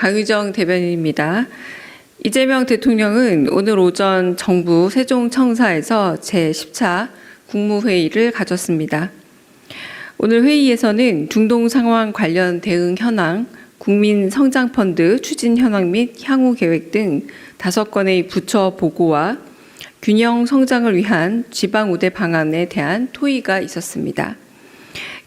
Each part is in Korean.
강유정 대변인입니다. 이재명 대통령은 오늘 오전 정부 세종청사에서 제10차 국무회의를 가졌습니다. 오늘 회의에서는 중동 상황 관련 대응 현황, 국민성장펀드 추진 현황 및 향후 계획 등 5건의 부처 보고와 균형 성장을 위한 지방 우대 방안에 대한 토의가 있었습니다.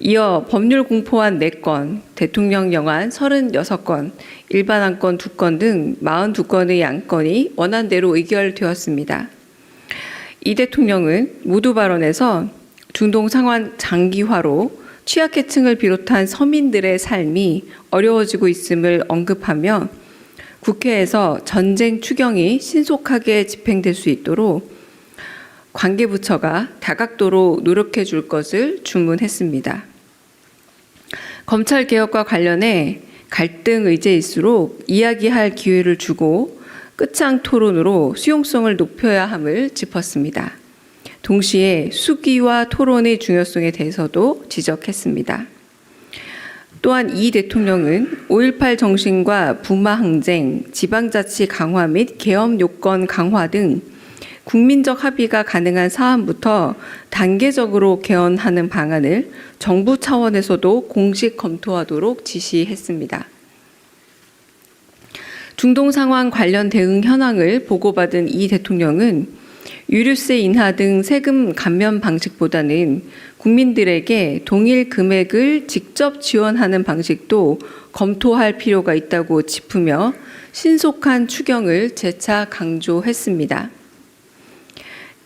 이어 법률 공포안 4건, 대통령 영안 36건, 일반 안건 2건 등 42건의 안건이 원안대로 의결되었습니다. 이 대통령은 모두 발언에서 중동 상황 장기화로 취약계층을 비롯한 서민들의 삶이 어려워지고 있음을 언급하며 국회에서 전쟁 추경이 신속하게 집행될 수 있도록 관계부처가 다각도로 노력해 줄 것을 주문했습니다. 검찰개혁과 관련해 갈등 의제일수록 이야기할 기회를 주고 끝장 토론으로 수용성을 높여야 함을 짚었습니다. 동시에 수기와 토론의 중요성에 대해서도 지적했습니다. 또한 이 대통령은 5.18 정신과 부마 항쟁, 지방자치 강화 및 계엄 요건 강화 등 국민적 합의가 가능한 사안부터 단계적으로 개헌하는 방안을 정부 차원에서도 공식 검토하도록 지시했습니다. 중동 상황 관련 대응 현황을 보고받은 이 대통령은 유류세 인하 등 세금 감면 방식보다는 국민들에게 동일 금액을 직접 지원하는 방식도 검토할 필요가 있다고 짚으며 신속한 추경을 재차 강조했습니다.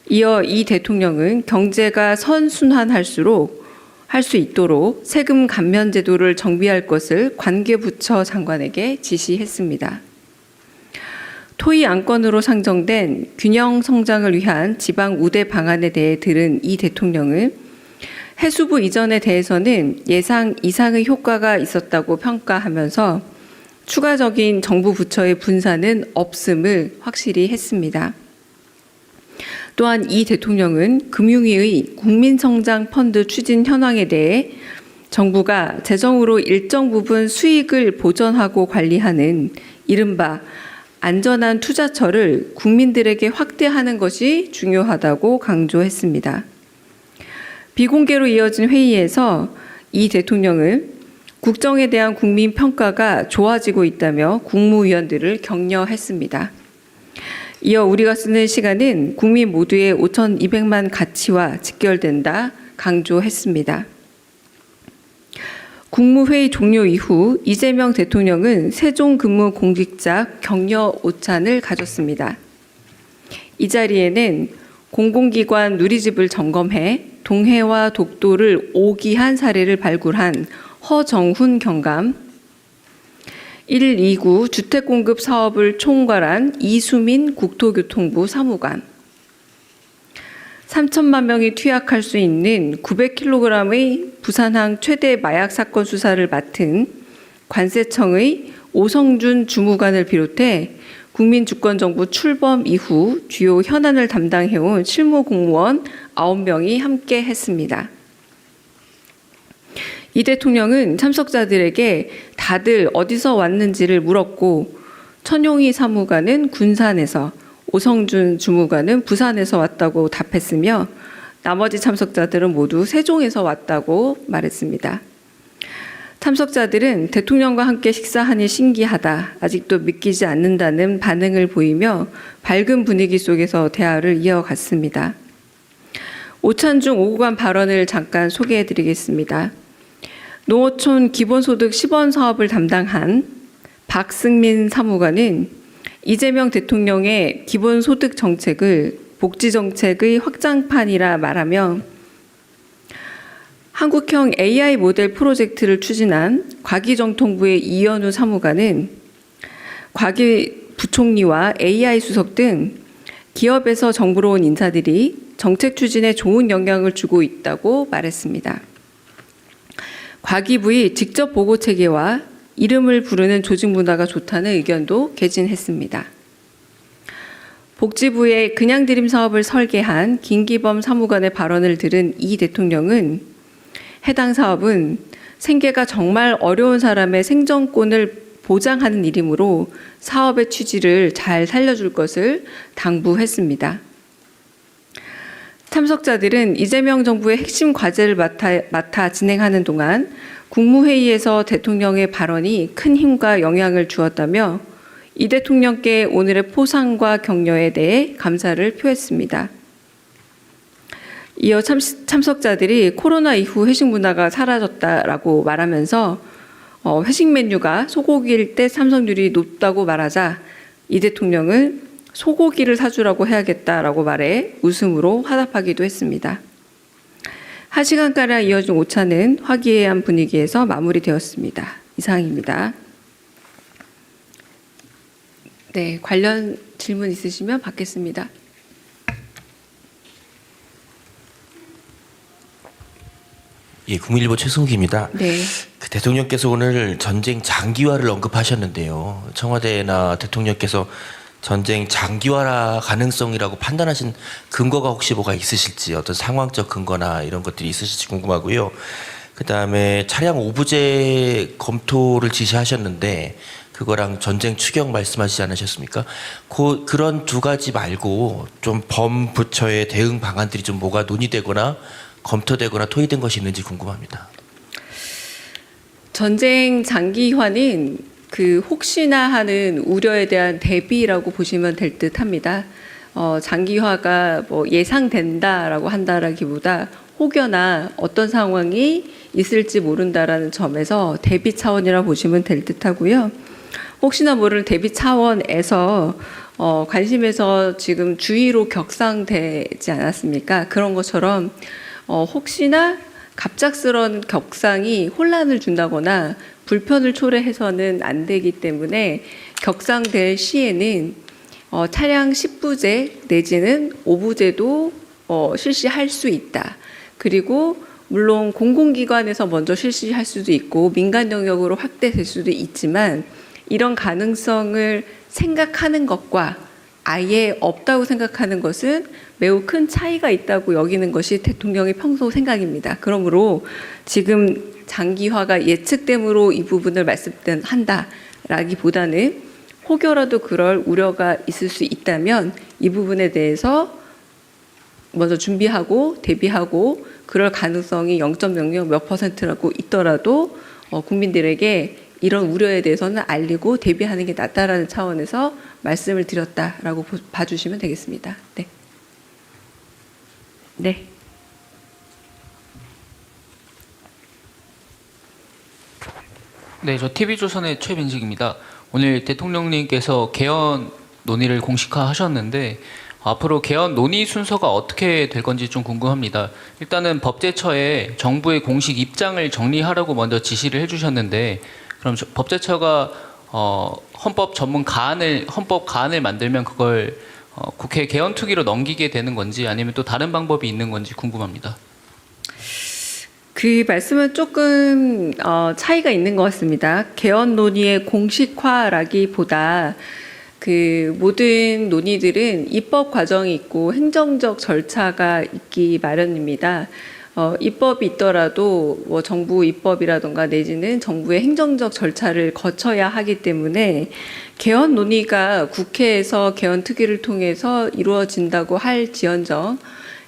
이어 이 대통령은 경제가 선순환할수록 할 수 있도록 세금 감면 제도를 정비할 것을 관계부처 장관에게 지시했습니다. 토의 안건으로 상정된 균형 성장을 위한 지방 우대 방안에 대해 들은 이 대통령은 해수부 이전에 대해서는 예상 이상의 효과가 있었다고 평가하면서 추가적인 정부 부처의 분산은 없음을 확실히 했습니다. 또한 이 대통령은 금융위의 국민성장펀드 추진 현황에 대해 정부가 재정으로 일정 부분 수익을 보전하고 관리하는 이른바 안전한 투자처를 국민들에게 확대하는 것이 중요하다고 강조했습니다. 비공개로 이어진 회의에서 이 대통령은 국정에 대한 국민 평가가 좋아지고 있다며 국무위원들을 격려했습니다. 이어 우리가 쓰는 시간은 국민 모두의 5,200만 가치와 직결된다 강조했습니다. 국무회의 종료 이후 이재명 대통령은 세종근무 공직자 격려 오찬을 가졌습니다. 이 자리에는 공공기관 누리집을 점검해 동해와 독도를 오기한 사례를 발굴한 허정훈 경감, 129 주택공급 사업을 총괄한 이수민 국토교통부 사무관, 3천만 명이 투약할 수 있는 900kg의 부산항 최대 마약 사건 수사를 맡은 관세청의 오성준 주무관을 비롯해 국민주권정부 출범 이후 주요 현안을 담당해온 실무 공무원 9명이 함께 했습니다. 이 대통령은 참석자들에게 다들 어디서 왔는지를 물었고 천용희 사무관은 군산에서, 오성준 주무관은 부산에서 왔다고 답했으며 나머지 참석자들은 모두 세종에서 왔다고 말했습니다. 참석자들은 대통령과 함께 식사하니 신기하다, 아직도 믿기지 않는다는 반응을 보이며 밝은 분위기 속에서 대화를 이어갔습니다. 오찬 중 오고 간 발언을 잠깐 소개해드리겠습니다. 농어촌 기본소득 10원 사업을 담당한 박승민 사무관은 이재명 대통령의 기본소득 정책을 복지정책의 확장판이라 말하며 한국형 AI 모델 프로젝트를 추진한 과기정통부의 이현우 사무관은 과기 부총리와 AI 수석 등 기업에서 정부로 온 인사들이 정책 추진에 좋은 영향을 주고 있다고 말했습니다. 과기부의 직접 보고 체계와 이름을 부르는 조직 문화가 좋다는 의견도 개진했습니다. 복지부의 그냥드림 사업을 설계한 김기범 사무관의 발언을 들은 이 대통령은 해당 사업은 생계가 정말 어려운 사람의 생존권을 보장하는 일이므로 사업의 취지를 잘 살려줄 것을 당부했습니다. 참석자들은 이재명 정부의 핵심 과제를 맡아 진행하는 동안 국무회의에서 대통령의 발언이 큰 힘과 영향을 주었다며 이 대통령께 오늘의 포상과 격려에 대해 감사를 표했습니다. 이어 참석자들이 코로나 이후 회식 문화가 사라졌다라고 말하면서 회식 메뉴가 소고기일 때 참석률이 높다고 말하자 이 대통령은 소고기를 사주라고 해야겠다라고 말해 웃음으로 화답하기도 했습니다. 1시간가량 이어진 오차는 화기애애한 분위기에서 마무리되었습니다. 이상입니다. 네, 관련 질문 있으시면 받겠습니다. 예, 국민일보 최승기입니다. 네. 그 대통령께서 오늘 전쟁 장기화를 언급하셨는데요. 청와대나 대통령께서 전쟁 장기화 가능성이라고 판단하신 근거가 혹시 뭐가 있으실지, 어떤 상황적 근거나 이런 것들이 있으실지 궁금하고요. 그다음에 차량 오부제 검토를 지시하셨는데 그거랑 전쟁 추경 말씀하시지 않으셨습니까? 그런 두 가지 말고 좀 범부처의 대응 방안들이 좀 뭐가 논의되거나 검토되거나 토의된 것이 있는지 궁금합니다. 전쟁 장기화는 그 혹시나 하는 우려에 대한 대비라고 보시면 될 듯합니다. 장기화가 뭐 예상된다라고 한다라기보다 혹여나 어떤 상황이 있을지 모른다라는 점에서 대비 차원이라 보시면 될 듯하고요. 혹시나 모를 대비 차원에서 관심에서 지금 주의로 격상되지 않았습니까? 그런 것처럼 혹시나 갑작스러운 격상이 혼란을 준다거나 불편을 초래해서는 안 되기 때문에 격상될 시에는 차량 10부제 내지는 5부제도 실시할 수 있다. 그리고 물론 공공기관에서 먼저 실시할 수도 있고 민간 영역으로 확대될 수도 있지만 이런 가능성을 생각하는 것과 아예 없다고 생각하는 것은 매우 큰 차이가 있다고 여기는 것이 대통령의 평소 생각입니다. 그러므로 지금 장기화가 예측됨으로 이 부분을 말씀한다라기보다는 혹여라도 그럴 우려가 있을 수 있다면 이 부분에 대해서 먼저 준비하고 대비하고 그럴 가능성이 0.00 몇 %라고 있더라도 국민들에게 이런 우려에 대해서는 알리고 대비하는 게 낫다라는 차원에서 말씀을 드렸다라고 봐주시면 되겠습니다. 네. 네. 네, 저 TV조선의 최민식입니다. 오늘 대통령님께서 개헌 논의를 공식화하셨는데 앞으로 개헌 논의 순서가 어떻게 될 건지 좀 궁금합니다. 일단은 법제처에 정부의 공식 입장을 정리하라고 먼저 지시를 해주셨는데 그럼 법제처가 헌법 가안을 만들면 그걸 국회 개헌 투기로 넘기게 되는 건지 아니면 또 다른 방법이 있는 건지 궁금합니다. 그 말씀은 조금 차이가 있는 것 같습니다. 개헌 논의의 공식화라기보다 그 모든 논의들은 입법 과정이 있고 행정적 절차가 있기 마련입니다. 입법이 있더라도 뭐 정부 입법이라든가 내지는 정부의 행정적 절차를 거쳐야 하기 때문에 개헌 논의가 국회에서 개헌 특위를 통해서 이루어진다고 할지언정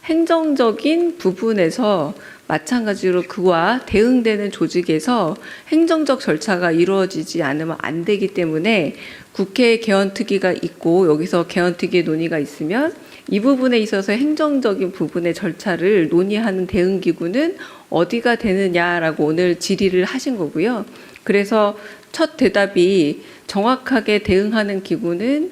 행정적인 부분에서 마찬가지로 그와 대응되는 조직에서 행정적 절차가 이루어지지 않으면 안 되기 때문에 국회 개헌특위가 있고 여기서 개헌특위 논의가 있으면 이 부분에 있어서 행정적인 부분의 절차를 논의하는 대응기구는 어디가 되느냐라고 오늘 질의를 하신 거고요. 그래서 첫 대답이 정확하게 대응하는 기구는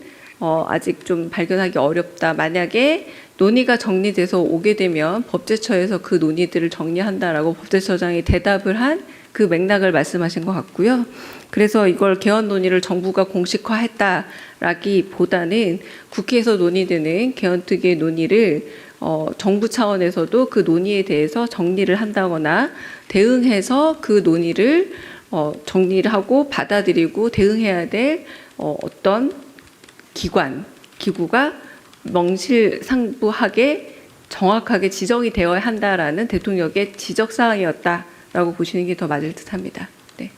아직 좀 발견하기 어렵다. 만약에 논의가 정리돼서 오게 되면 법제처에서 그 논의들을 정리한다라고 법제처장이 대답을 한 그 맥락을 말씀하신 것 같고요. 그래서 이걸 개헌 논의를 정부가 공식화했다라기보다는 국회에서 논의되는 개헌특위의 논의를 정부 차원에서도 그 논의에 대해서 정리를 한다거나 대응해서 그 논의를 정리를 하고 받아들이고 대응해야 될 어떤 기구가 명실상부하게 정확하게 지정이 되어야 한다라는 대통령의 지적사항이었다라고 보시는 게 더 맞을 듯합니다. 네.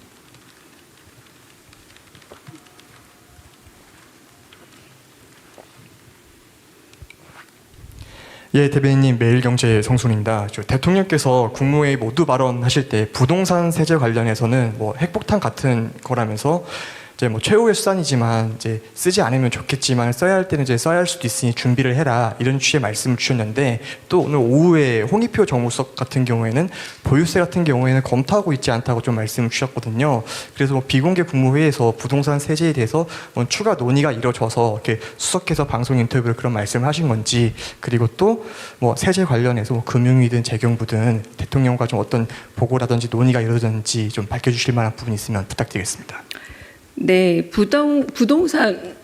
예, 대변인님 매일경제 성순입니다. 대통령께서 국무회의 모두 발언하실 때 부동산 세제 관련해서는 뭐 핵폭탄 같은 거라면서 이제 뭐 최후의 수단이지만 이제 쓰지 않으면 좋겠지만 써야 할 때는 이제 써야 할 수도 있으니 준비를 해라 이런 취지의 말씀을 주셨는데 또 오늘 오후에 홍익표 정무수석 같은 경우에는 보유세 같은 경우에는 검토하고 있지 않다고 좀 말씀을 주셨거든요. 그래서 뭐 비공개 국무회의에서 부동산 세제에 대해서 뭐 추가 논의가 이뤄져서 이렇게 수석해서 방송 인터뷰를 그런 말씀을 하신 건지 그리고 또 뭐 세제 관련해서 뭐 금융위든 재경부든 대통령과 좀 어떤 보고라든지 논의가 이루어졌는지 좀 밝혀주실 만한 부분이 있으면 부탁드리겠습니다. 네, 부동산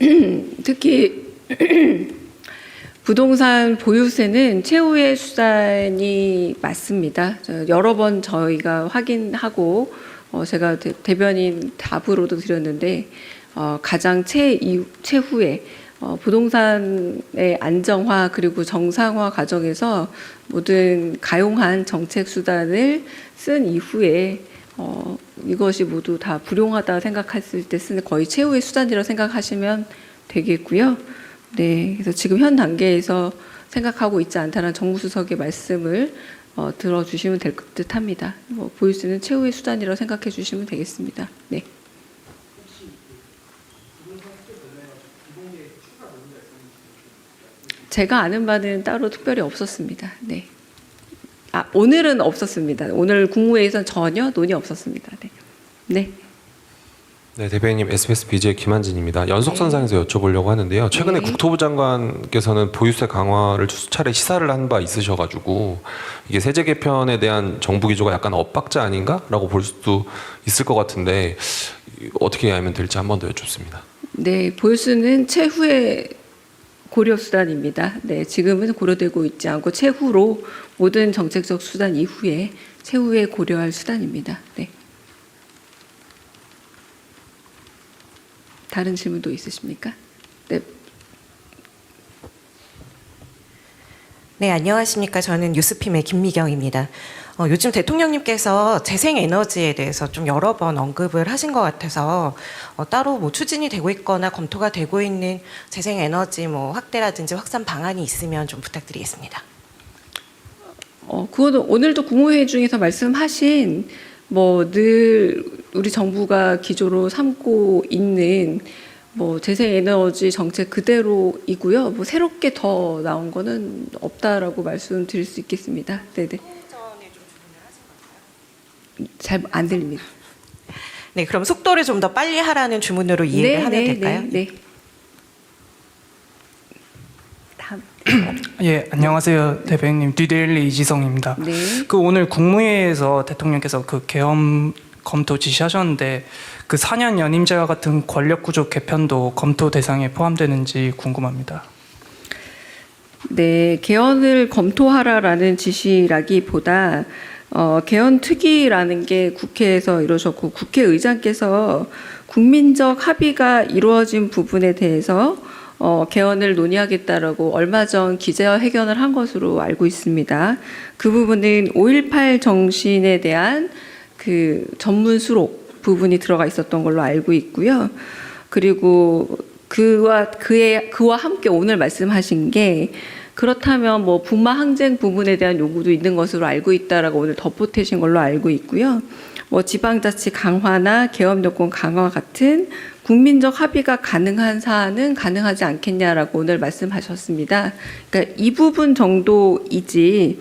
특히 부동산 보유세는 최후의 수단이 맞습니다. 여러 번 저희가 확인하고 제가 대변인 답으로도 드렸는데 가장 최후에 부동산의 안정화 그리고 정상화 과정에서 모든 가용한 정책 수단을 쓴 이후에 이것이 모두 다 불용하다 생각했을 때 쓰는 거의 최후의 수단이라고 생각하시면 되겠고요. 네, 그래서 지금 현 단계에서 생각하고 있지 않다는 정무수석의 말씀을 들어주시면 될 듯합니다. 보유세는 최후의 수단이라고 생각해 주시면 되겠습니다. 네. 제가 아는 바는 따로 특별히 없었습니다. 네. 오늘은 없었습니다. 오늘 국무회의에서는 전혀 논의 없었습니다. 네. 네. 네, 대변인님 SBS BJ 김한진입니다. 연속선상에서 여쭤보려고 하는데요. 최근에 네. 국토부 장관께서는 보유세 강화를 수차례 시사를 한 바 있으셔가지고 이게 세제 개편에 대한 정부 기조가 약간 엇박자 아닌가라고 볼 수도 있을 것 같은데 어떻게 하면 될지 한 번 더 여쭙습니다. 네, 보유세는 최후의 고려 수단입니다. 네, 지금은 고려되고 있지 않고 최후로 모든 정책적 수단 이후에 최후에 고려할 수단입니다. 네. 다른 질문도 있으십니까? 네. 네, 안녕하십니까. 저는 뉴스핌의 김미경입니다. 요즘 대통령님께서 재생에너지에 대해서 좀 여러 번 언급을 하신 것 같아서 따로 뭐 추진이 되고 있거나 검토가 되고 있는 재생에너지 뭐 확대라든지 확산 방안이 있으면 좀 부탁드리겠습니다. 그거는 오늘도 국무회의 중에서 말씀하신 늘 우리 정부가 기조로 삼고 있는 재생에너지 정책 그대로이고요. 새롭게 더 나온 거는 없다라고 말씀드릴 수 있겠습니다. 네네. 잘 안 들립니다. 네, 그럼 속도를 좀 더 빨리 하라는 주문으로 이해를 하면 될까요? 네. 다음. 예, 안녕하세요. 대변인님 뒤데일리 이지성입니다. 네. 오늘 국무회의에서 대통령께서 계엄 검토 지시하셨는데 4년 연임제와 같은 권력구조 개편도 검토 대상에 포함되는지 궁금합니다. 네, 개헌을 검토하라라는 지시라기보다 개헌 특위라는 게 국회에서 이루어졌고 국회의장께서 국민적 합의가 이루어진 부분에 대해서 개헌을 논의하겠다라고 얼마 전 기자회견을 한 것으로 알고 있습니다. 그 부분은 5.18 정신에 대한 그 전문 수록 부분이 들어가 있었던 걸로 알고 있고요. 그리고 그와 함께 오늘 말씀하신 게 그렇다면 북마 항쟁 부분에 대한 요구도 있는 것으로 알고 있다라고 오늘 덧보태신 걸로 알고 있고요. 지방자치 강화나 개업 여건 강화 같은 국민적 합의가 가능한 사안은 가능하지 않겠냐라고 오늘 말씀하셨습니다. 그러니까 이 부분 정도이지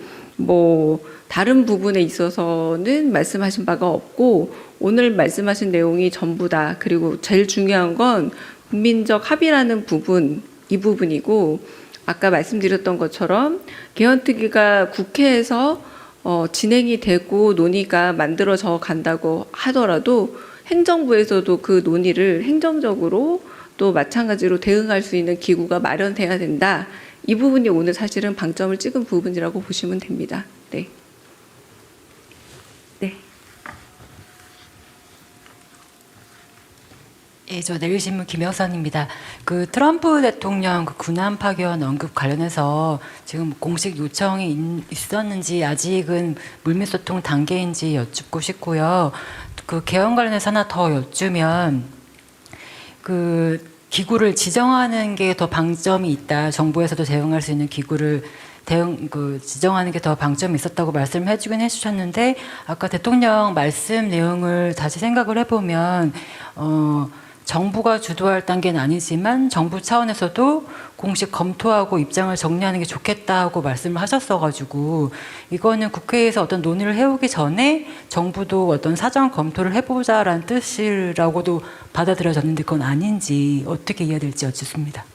다른 부분에 있어서는 말씀하신 바가 없고 오늘 말씀하신 내용이 전부다. 그리고 제일 중요한 건 국민적 합의라는 부분, 이 부분이고 아까 말씀드렸던 것처럼 개헌특위가 국회에서 진행이 되고 논의가 만들어져 간다고 하더라도 행정부에서도 그 논의를 행정적으로 또 마찬가지로 대응할 수 있는 기구가 마련돼야 된다. 이 부분이 오늘 사실은 방점을 찍은 부분이라고 보시면 됩니다. 네. 네. 예, 저 내일신문 김영선입니다. 트럼프 대통령 군함 파견 언급 관련해서 지금 공식 요청이 있었는지 아직은 물밑소통 단계인지 여쭙고 싶고요. 개헌 관련해서 하나 더 여쭈면 기구를 지정하는 게 더 방점이 있다. 정부에서도 대응할 수 있는 기구를 대응 지정하는 게 더 방점이 있었다고 말씀을 해주셨는데 아까 대통령 말씀 내용을 다시 생각을 해보면 정부가 주도할 단계는 아니지만 정부 차원에서도 공식 검토하고 입장을 정리하는 게 좋겠다고 말씀을 하셨어가지고 이거는 국회에서 어떤 논의를 해오기 전에 정부도 어떤 사전 검토를 해보자라는 뜻이라고도 받아들여졌는데 그건 아닌지 어떻게 이해해야 될지 여쭙습니다.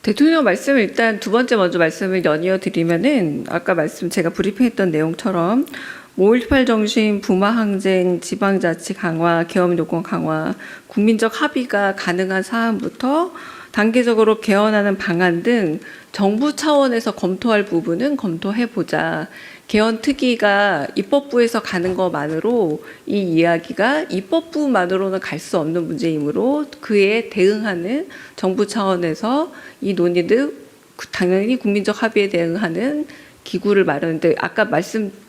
대통령 말씀을 일단 두 번째 먼저 말씀을 연이어 드리면은 아까 제가 브리핑했던 내용처럼 5.18 정신, 부마 항쟁, 지방자치 강화, 계엄 요건 강화, 국민적 합의가 가능한 사안부터 단계적으로 개헌하는 방안 등 정부 차원에서 검토할 부분은 검토해보자. 개헌 특위가 입법부에서 가는 것만으로 이 이야기가 입법부만으로는 갈 수 없는 문제이므로 그에 대응하는 정부 차원에서 이 논의를 당연히 국민적 합의에 대응하는 기구를 마련했는데 아까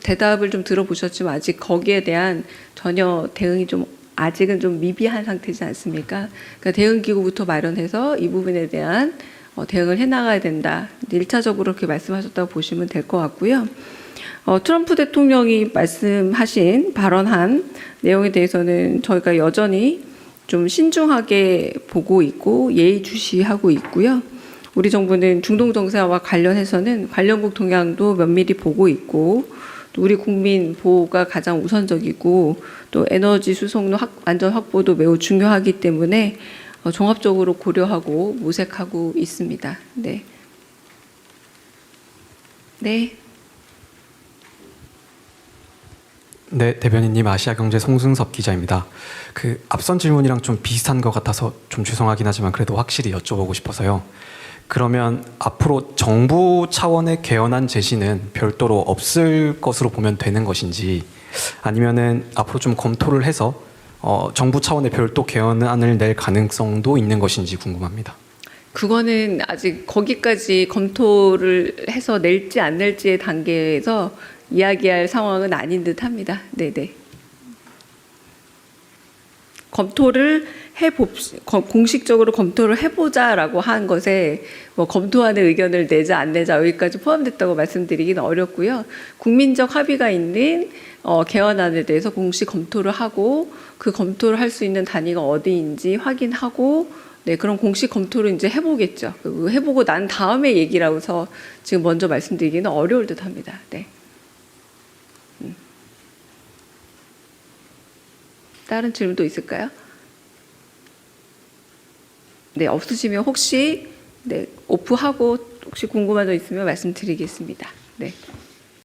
대답을 좀 들어보셨지만 아직 거기에 대한 전혀 대응이 좀 아직은 좀 미비한 상태지 않습니까? 그러니까 대응 기구부터 마련해서 이 부분에 대한 대응을 해나가야 된다. 1차적으로 그렇게 말씀하셨다고 보시면 될 것 같고요. 트럼프 대통령이 말씀하신 발언한 내용에 대해서는 저희가 여전히 좀 신중하게 보고 있고 예의주시하고 있고요. 우리 정부는 중동 정세와 관련해서는 관련국 동향도 면밀히 보고 있고 또 우리 국민 보호가 가장 우선적이고 또 에너지 수송로 안전 확보도 매우 중요하기 때문에 종합적으로 고려하고 모색하고 있습니다. 네. 네. 네, 대변인님 아시아경제 송승섭 기자입니다. 앞선 질문이랑 좀 비슷한 것 같아서 좀 죄송하긴 하지만 그래도 확실히 여쭤보고 싶어서요. 그러면 앞으로 정부 차원의 개헌안 제시는 별도로 없을 것으로 보면 되는 것인지 아니면은 앞으로 좀 검토를 해서 정부 차원의 별도 개헌안을 낼 가능성도 있는 것인지 궁금합니다. 그거는 아직 거기까지 검토를 해서 낼지 안 낼지의 단계에서 이야기할 상황은 아닌 듯합니다. 네네. 공식적으로 검토를 해보자라고 한 것에 뭐 검토하는 의견을 내자 안 내자 여기까지 포함됐다고 말씀드리기는 어렵고요. 국민적 합의가 있는 개헌안에 대해서 공식 검토를 하고 그 검토를 할 수 있는 단위가 어디인지 확인하고 네, 그럼 공식 검토를 이제 해보겠죠. 해보고 난 다음에 얘기라고 해서 지금 먼저 말씀드리기는 어려울 듯합니다. 네. 다른 질문도 있을까요? 네, 없으시면 혹시 오프하고 혹시 궁금한 점 있으면 말씀드리겠습니다. 네.